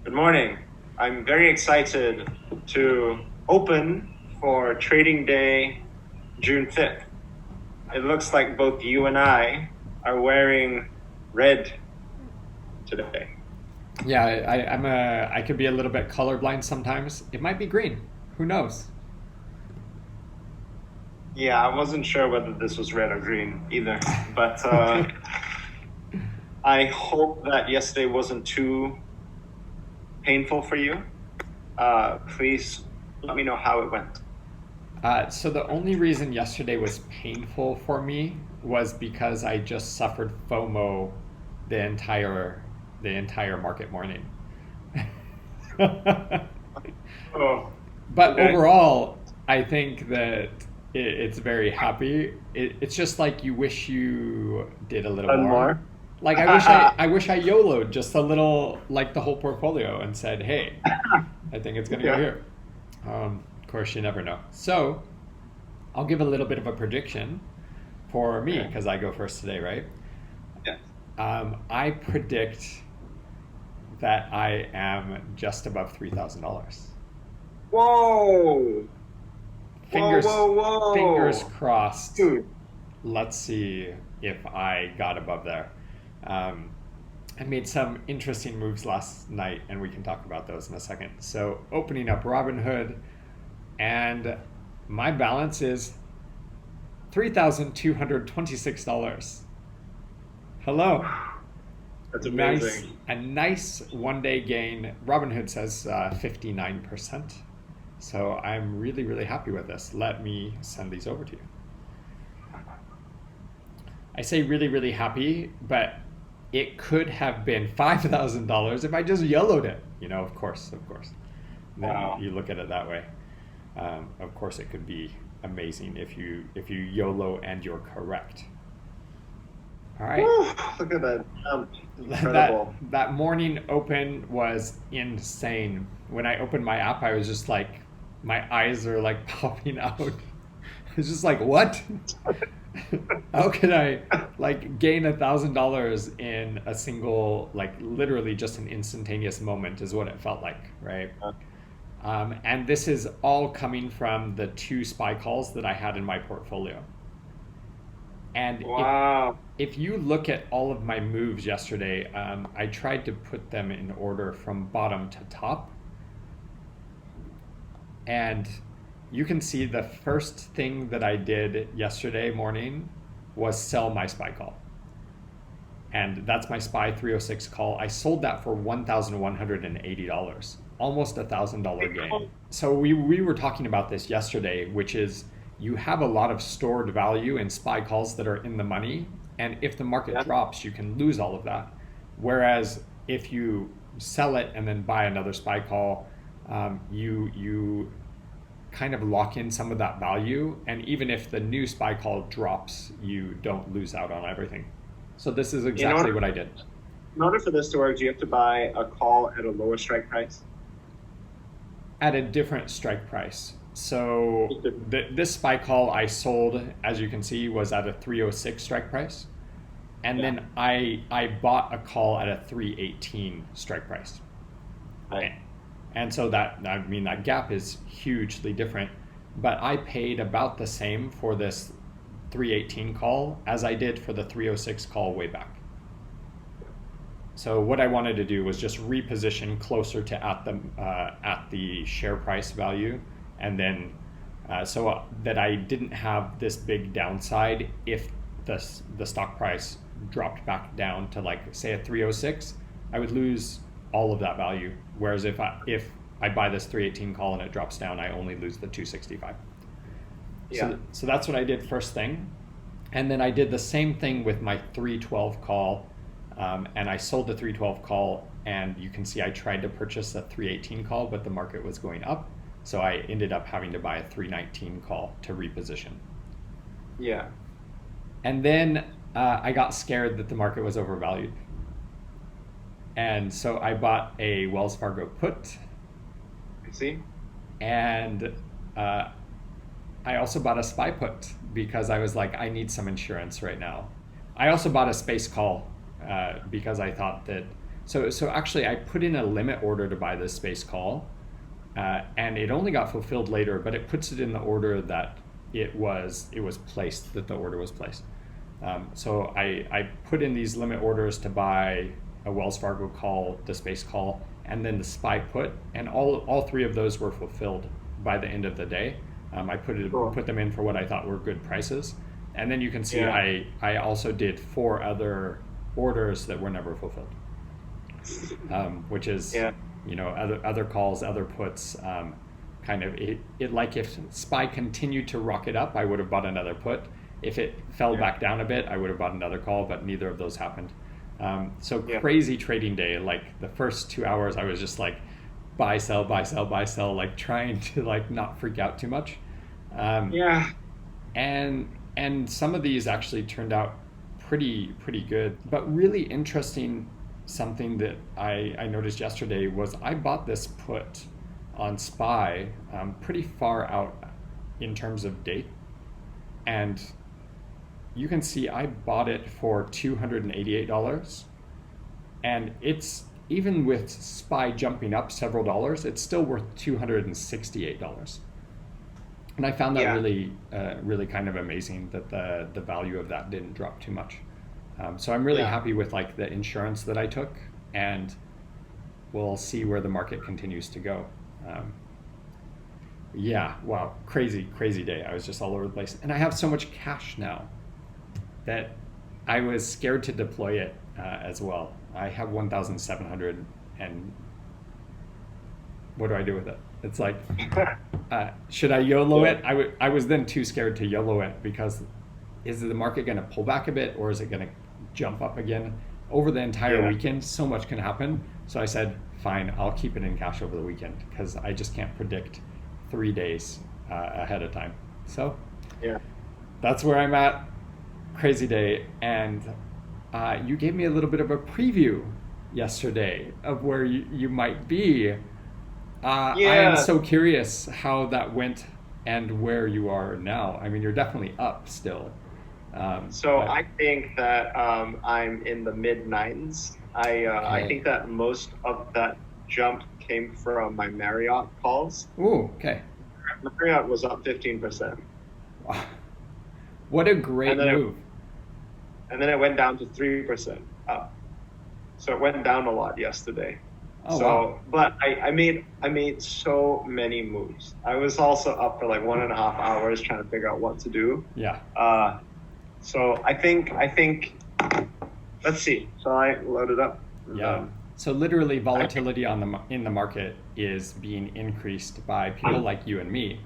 Good morning. I'm very excited to open for trading day June 5th. It looks like both you and I are wearing red today. Yeah, I could be a little bit colorblind sometimes. It might be green. Who knows? Yeah, I wasn't sure whether this was red or green either, but I hope that yesterday wasn't too painful for you. Please let me know how it went. So the only reason yesterday was painful for me was because I just suffered FOMO the entire market morning. Oh, But okay. overall, I think that it's very happy. It's just like you wish you did a little One more. more. Like I wish I YOLO'd just a little, like the whole portfolio, and said, "Hey, I think it's gonna go Yeah. here." Of course, you never know. So I'll give a little bit of a prediction for me Okay. because I go first today, right? Yeah. I predict that I am just above $3,000. Whoa! Whoa, Fingers, whoa, fingers whoa! crossed. Dude, Let's see if I got above there. Um, I made some interesting moves last night, and we can talk about those in a second. So, opening up Robinhood, and my balance is $3,226. Hello. that's Nice, amazing. a nice 1 day gain. Robinhood says 59%. So I'm really, really happy with this. Let me send these over to you. I say really, really happy, but it could have been $5,000 if I just yellowed it. Of course. Then Wow. you look at it that way. Of course, it could be amazing if you YOLO and you're correct. All right. Woo, look at that jump. that Incredible. that morning open was insane. When I opened my app, I was just like, my eyes are like popping out. It's just like, what? How can I like gain $1,000 in a single, like literally just an instantaneous moment is what it felt like, right? And this is all coming from the two SPY calls that I had in my portfolio. And Wow. if you look at all of my moves yesterday, I tried to put them in order from bottom to top. And you can see the first thing that I did yesterday morning was sell my SPY call. And that's my SPY 306 call. I sold that for $1,180, almost $1,000 gain. So we were talking about this yesterday, which is you have a lot of stored value in SPY calls that are in the money. And if the market Yeah. drops, you can lose all of that. Whereas if you sell it and then buy another SPY call, you kind of lock in some of that value. And even if the new SPY call drops, you don't lose out on everything. So this is In exactly order, what I did in order for this to work, do you have to buy a call at a lower strike price? at a different strike price. So this SPY call I sold, as you can see, was at a 306 strike price. And Yeah. then I bought a call at a 318 strike price. Right. And so that gap is hugely different. But I paid about the same for this 318 call as I did for the 306 call way back. So what I wanted to do was just reposition closer to at the share price value, and then so that I didn't have this big downside if the stock price dropped back down to, like, say, a 306, I would lose all of that value. Whereas if I buy this 318 call and it drops down, I only lose the 265. Yeah. So that's what I did first thing. And then I did the same thing with my 312 call. And I sold the 312 call, and you can see I tried to purchase a 318 call, but the market was going up. So I ended up having to buy a 319 call to reposition. Yeah. And then I got scared that the market was overvalued. And so I bought a Wells Fargo put, I see. and uh, I also bought a SPY put because I was like, I need some insurance right now. I also bought a space call because I thought that So actually, I put in a limit order to buy this space call, and it only got fulfilled later, but it puts it in the order that it was placed, that the order was placed. So I put in these limit orders to buy a Wells Fargo call, the space call, and then the SPY put, and all three of those were fulfilled by the end of the day. I put them in for what I thought were good prices, and then you can see I also did 4 other orders that were never fulfilled, which is other calls, other puts. Kind of it like if SPY continued to rocket up, I would have bought another put. If it fell back down a bit, I would have bought another call, but neither of those happened. Crazy trading day. Like the first 2 hours, I was just like buy, sell, buy, sell, buy, sell, like trying to like not freak out too much. And some of these actually turned out pretty good. But really interesting, something that I noticed yesterday was I bought this put on SPY pretty far out in terms of date, and you can see I bought it for $288, and it's, even with SPY jumping up several dollars, it's still worth $268. And I found that really kind of amazing that the value of that didn't drop too much. So I'm really happy with like the insurance that I took, and we'll see where the market continues to go. Wow, crazy day. I was just all over the place, and I have so much cash now that I was scared to deploy it as well. I have 1,700, and what do I do with it? It's like, should I YOLO it? I was then too scared to YOLO it, because is the market going to pull back a bit, or is it going to jump up again? Over the entire weekend, so much can happen. So I said, fine, I'll keep it in cash over the weekend, because I just can't predict 3 days ahead of time. So that's where I'm at. Crazy day. And you gave me a little bit of a preview yesterday of where you might be. I am so curious how that went and where you are now. I mean, you're definitely up still. I think that I'm in the mid 9s. I think that most of that jump came from my Marriott calls. Ooh, okay. Marriott was up 15%. Wow. What a great move. And then it went down to 3% up. So it went down a lot yesterday. Oh, wow. But I made so many moves. I was also up for like 1.5 hours trying to figure out what to do. Yeah. So I think let's see. So I loaded up. Yeah. So literally volatility in the market is being increased by people like you and me,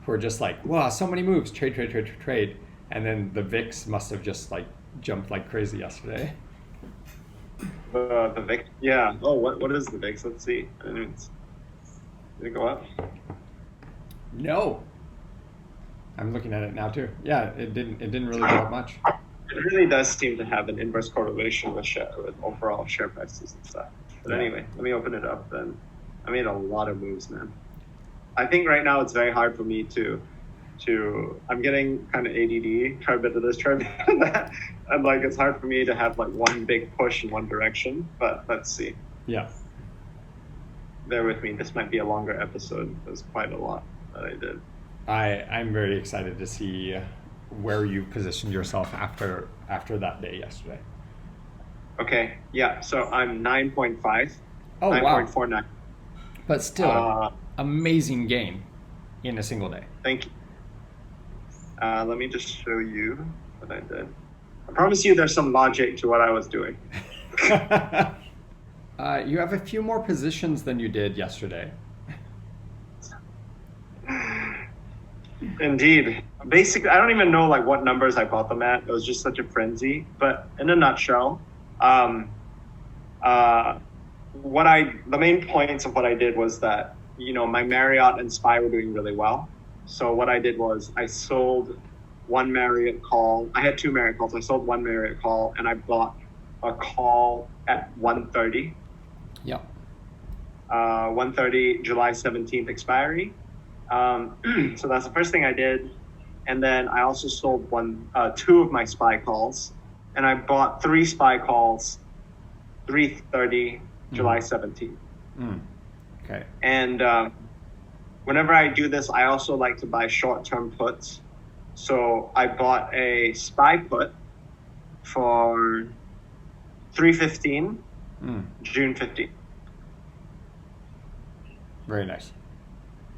who are just like, wow, so many moves, trade. And then the VIX must have just like jumped like crazy yesterday. The VIX, yeah. Oh, what is the VIX? Let's see. Did it go up? No. I'm looking at it now too. Yeah, it didn't really go up much. It really does seem to have an inverse correlation with overall share prices and stuff. But anyway, let me open it up then. I made a lot of moves, man. I think right now it's very hard for me to I'm getting kind of ADD, try a bit of this, try a bit of that. And like, it's hard for me to have like one big push in one direction, but let's see. Yeah. Bear with me. This might be a longer episode. There's quite a lot that I did. I'm very excited to see where you positioned yourself after that day yesterday. Okay. Yeah. So I'm 9.5. Oh, 9.49. Wow. But still, amazing gain in a single day. Thank you. Let me just show you what I did. I promise you there's some logic to what I was doing. You have a few more positions than you did yesterday. Indeed. Basically, I don't even know like what numbers I bought them at. It was just such a frenzy. But in a nutshell, the main points of what I did was that, my Marriott and SPY were doing really well. So what I did was I sold one Marriott call. I had 2 Marriott calls. I sold one Marriott call, and I bought a call at 1:30. Yeah. 1:30 July 17th expiry. So that's the first thing I did. And then I also sold 2 of my SPY calls, and I bought 3 SPY calls 3:30, July 17th. Okay. And whenever I do this, I also like to buy short-term puts. So I bought a SPY put for 3:15, June 15th. Very nice.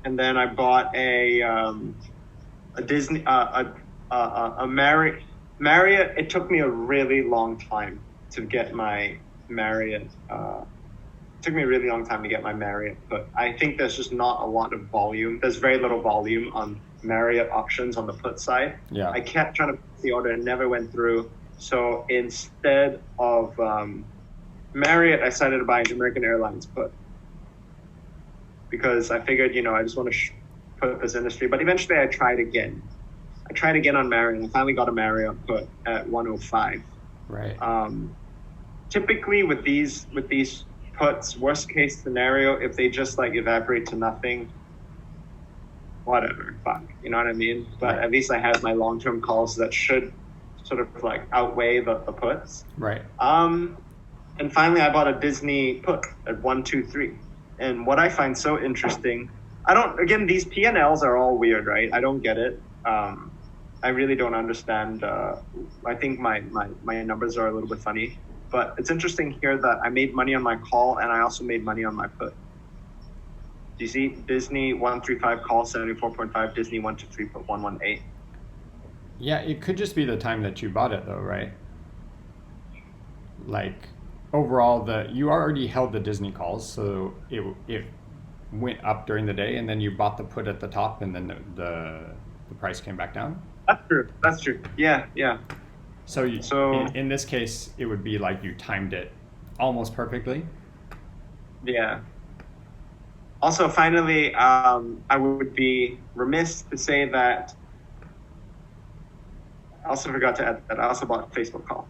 And then I bought a Disney, a Marriott. It took me a really long time to get my Marriott. It took me a really long time to get my Marriott put. I think there's just not a lot of volume. There's very little volume on Marriott options on the put side. Yeah. I kept trying to put the order and never went through. So instead of Marriott, I decided to buy an American Airlines put because I figured, I just want to put this industry. But eventually I tried again. I tried again on Marriott. I finally got a Marriott put at 105. Right. Typically with these puts, worst case scenario, if they just like evaporate to nothing, whatever, fuck, you know what I mean? But Right. At least I have my long-term calls that should sort of like outweigh the puts. Right. And finally I bought a Disney put at 123. And what I find so interesting, these P&Ls are all weird, right? I don't get it. I really don't understand. I think my numbers are a little bit funny. But it's interesting here that I made money on my call and I also made money on my put. Do you see Disney 135 call 74.5, Disney 123 put 118? Yeah, it could just be the time that you bought it though, right? Like overall, you already held the Disney calls, so it went up during the day, and then you bought the put at the top, and then the price came back down. That's true. Yeah. So in this case, it would be like you timed it almost perfectly. Yeah. Also, finally, I would be remiss to say that I also forgot to add that I also bought a Facebook call.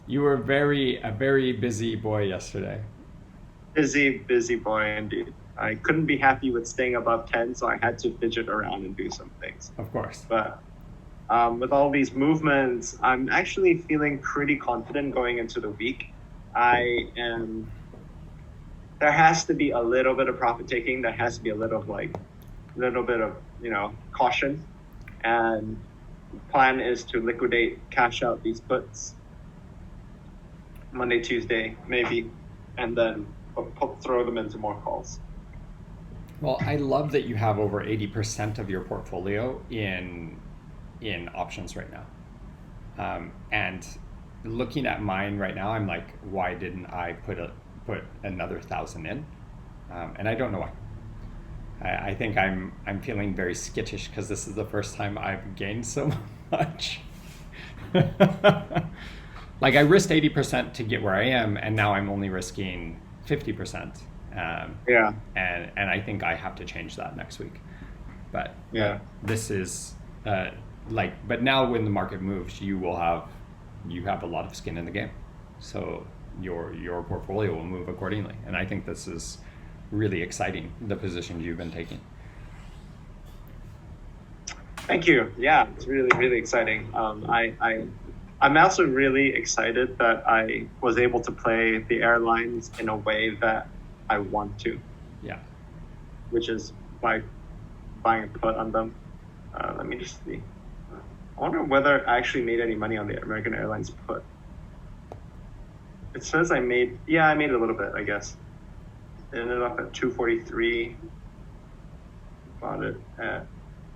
You were a very busy boy yesterday. Busy boy indeed. I couldn't be happy with staying above 10, so I had to fidget around and do some things. Of course. But with all these movements, I'm actually feeling pretty confident going into the week. There has to be a little bit of profit taking. There has to be a little bit of caution. And the plan is to liquidate, cash out these puts Monday, Tuesday, maybe, and then throw them into more calls. Well, I love that you have over 80% of your portfolio in options right now. And looking at mine right now, I'm like, why didn't I put another 1,000 in? And I don't know why. I think I'm feeling very skittish because this is the first time I've gained so much. Like I risked 80% to get where I am, and now I'm only risking 50%. Yeah. And I think I have to change that next week. But yeah, this is but now when the market moves, you have a lot of skin in the game. So your portfolio will move accordingly. And I think this is really exciting, the positions you've been taking. Thank you. Yeah, it's really, really exciting. I'm also really excited that I was able to play the airlines in a way that I want to. Yeah. Which is by buying a put on them. Let me just see. I wonder whether I actually made any money on the American Airlines put. It says I made a little bit, I guess. It ended up at 243. Bought it at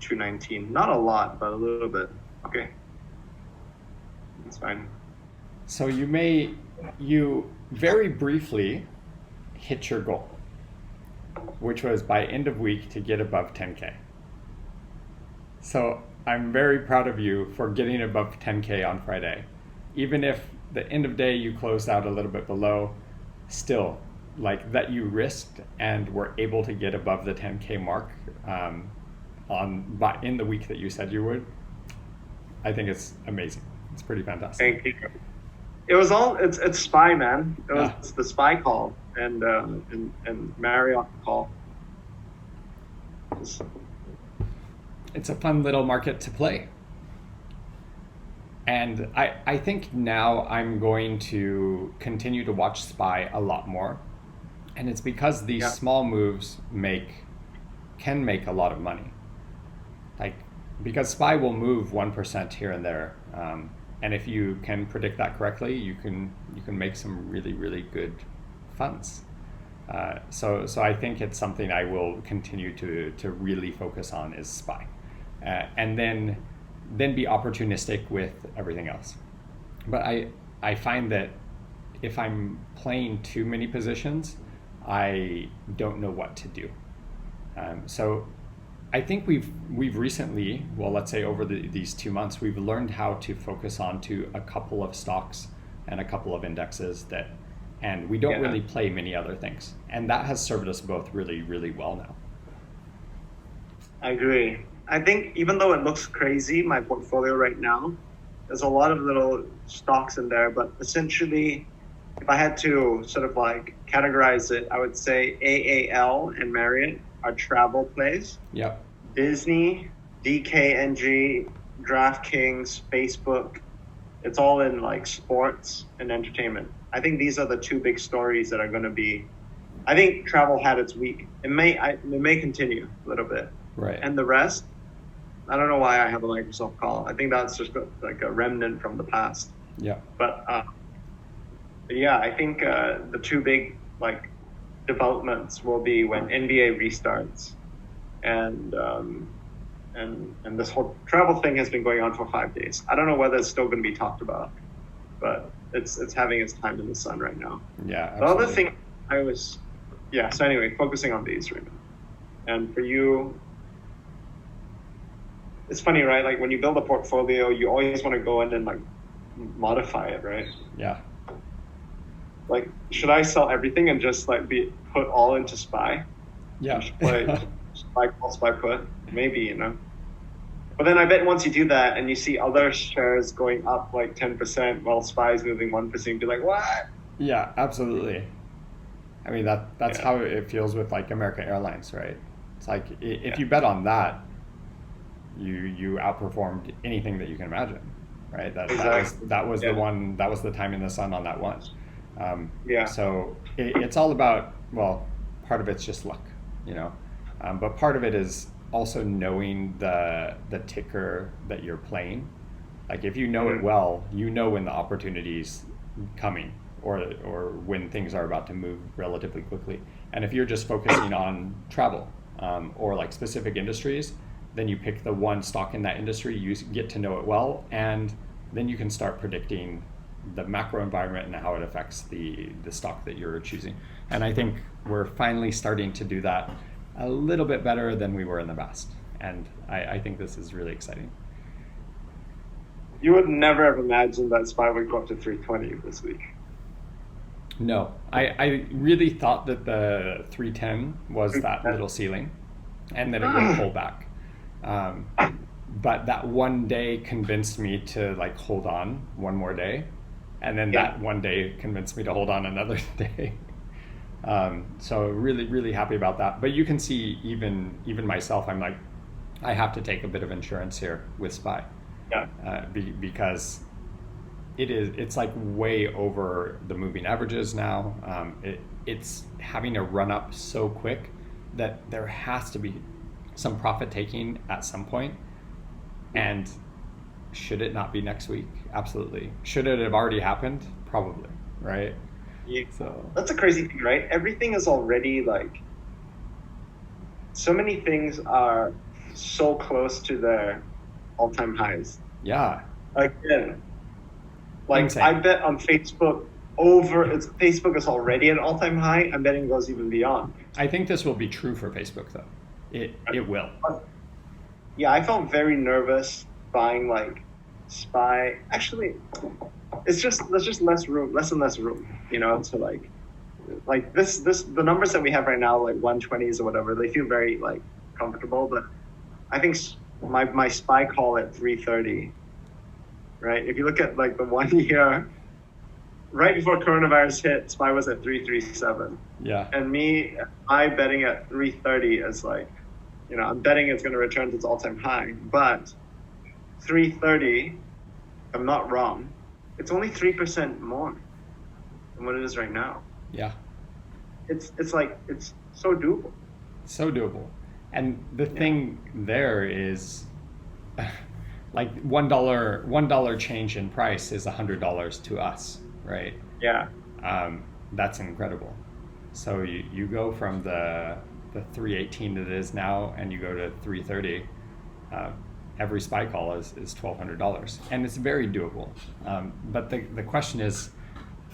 219. Not a lot, but a little bit. Okay. That's fine. So you very briefly hit your goal, which was by end of week to get above 10K. So I'm very proud of you for getting above 10K on Friday. Even if the end of day you closed out a little bit below, still like that you risked and were able to get above the 10K mark in the week that you said you would. I think it's amazing. It's pretty fantastic. Thank you. It was it's SPY, man. It was the SPY call and Marriott call. It's a fun little market to play. And I think now I'm going to continue to watch SPY a lot more. And it's because these Yeah. small moves can make a lot of money. Like, because SPY will move 1% here and there. And if you can predict that correctly, you can make some really, really good funds. So I think it's something I will continue to really focus on is SPY. And then be opportunistic with everything else. But I find that if I'm playing too many positions, I don't know what to do. So I think we've recently, well, let's say over these 2 months, we've learned how to focus on to a couple of stocks and a couple of indexes and we don't Yeah. really play many other things. And that has served us both really, really well now. I agree. I think even though it looks crazy, my portfolio right now, there's a lot of little stocks in there, but essentially, if I had to sort of like categorize it, I would say AAL and Marriott are travel plays. Yep. Disney, DKNG, DraftKings, Facebook, it's all in like sports and entertainment. I think these are the two big stories that are going to be. I think travel had its week. It may continue a little bit. Right. And the rest, I don't know why I have a Microsoft call. I think that's just like a remnant from the past. Yeah. But yeah, I think the two big like developments will be when NBA restarts, and this whole travel thing has been going on for 5 days. I don't know whether it's still going to be talked about, but it's having its time in the sun right now. Yeah. The Absolutely. other thing so anyway, focusing on these right now. And for you, it's funny, right? Like when you build a portfolio, you always want to go in and like modify it, right? Yeah. Like, should I sell everything and just like be put all into SPY? Yeah. Just play SPY call, SPY put? Maybe, you know. But then I bet once you do that and you see other shares going up like 10% while SPY is moving 1%, you'd be like, what? Yeah, absolutely. I mean, that's Yeah. how it feels with like American Airlines, right? It's like if Yeah. you bet on that, you outperformed anything that you can imagine, right? Exactly. That was Yeah. the one, that was the time in the sun on that one. Yeah. So it's all about, well, part of it's just luck, you know, but part of it is also knowing the ticker that you're playing. Like if you know it well, you know when the opportunity's coming or when things are about to move relatively quickly. And if you're just focusing on travel or like specific industries, then you pick the one stock in that industry, you get to know it well, and then you can start predicting the macro environment and how it affects the stock that you're choosing. And I think we're finally starting to do that a little bit better than we were in the past. And I think this is really exciting. You would never have imagined that SPY would go up to 320 this week. No, I really thought that the 310 was that little ceiling and that it would pull back. But that one day convinced me to like hold on one more day. And then that one day convinced me to hold on another day. So really, really happy about that. But you can see even myself, I'm like, I have to take a bit of insurance here with SPY. Yeah. Because it's like way over the moving averages now. It's having to run up so quick that there has to be some profit taking at some point. And should it not be next week? Absolutely. Should it have already happened? Probably, right? Yeah. So that's a crazy thing, right? Everything is already like, so many things are so close to their all-time highs. yeah, Again, like insane. I bet on Facebook Facebook is already at an all-time high. I'm betting it goes even beyond. I think this will be true for Facebook though. It will. Yeah, I felt very nervous buying like SPY. Actually, there's just less and less room, you know, to like this the numbers that we have right now, like 120s or whatever, they feel very like comfortable. But I think my SPY call at 330, right? If you look at like the 1 year, right before coronavirus hit, SPY was at 337. Yeah. And I betting at 330 is like, you know, I'm betting it's going to return to its all-time high, but 330 I'm not wrong, it's only 3% more than what it is right now. Yeah. It's so doable. So doable. And the thing there is, like $1 change in price is $100 to us, right? Yeah. That's incredible. So you go from the 318 that it is now, and you go to 330. Every spy call is $1,200, and it's very doable. But the question is,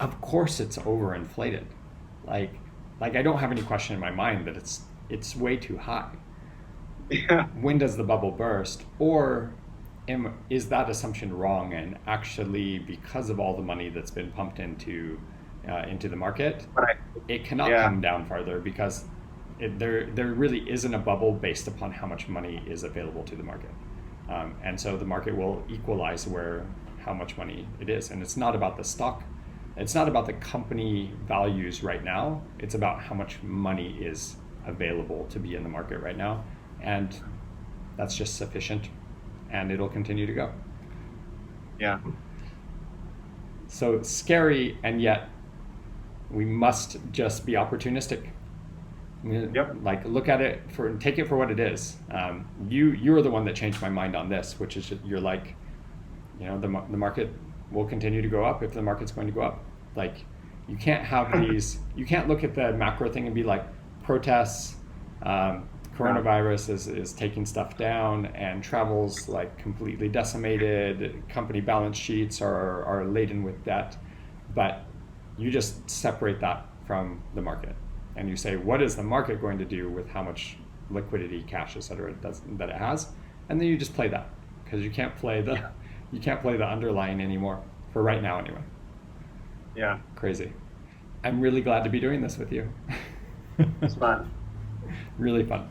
of course, it's overinflated. Like I don't have any question in my mind that it's way too high. Yeah. When does the bubble burst, or is that assumption wrong? And actually, because of all the money that's been pumped into the market, it cannot come down farther, because there really isn't a bubble based upon how much money is available to the market. And so the market will equalize how much money it is. And it's not about the stock. It's not about the company values right now. It's about how much money is available to be in the market right now. And that's just sufficient. And it'll continue to go. Yeah. So scary, and yet we must just be opportunistic. Yep. Like, look at it take it for what it is. You're the one that changed my mind on this, which is, you're like, the market will continue to go up if the market's going to go up. Like, you can't have these. You can't look at the macro thing and be like, protests, coronavirus is taking stuff down, and travel's like completely decimated. Company balance sheets are laden with debt, but you just separate that from the market. And you say, what is the market going to do with how much liquidity, cash, et cetera, that it has? And then you just play that, because you can't play the underlying anymore, for right now anyway. Yeah. Crazy. I'm really glad to be doing this with you. It's fun. Really fun.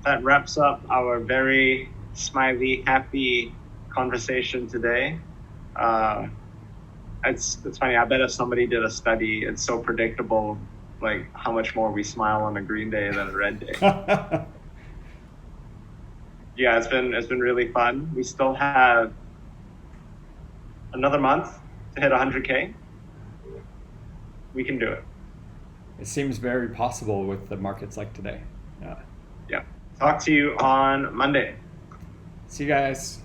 That wraps up our very smiley, happy conversation today. It's funny. I bet if somebody did a study, it's so predictable, like how much more we smile on a green day than a red day. Yeah, it's been really fun. We still have another month to hit 100K. We can do it. It seems very possible with the markets like today. Yeah. Talk to you on Monday. See you guys.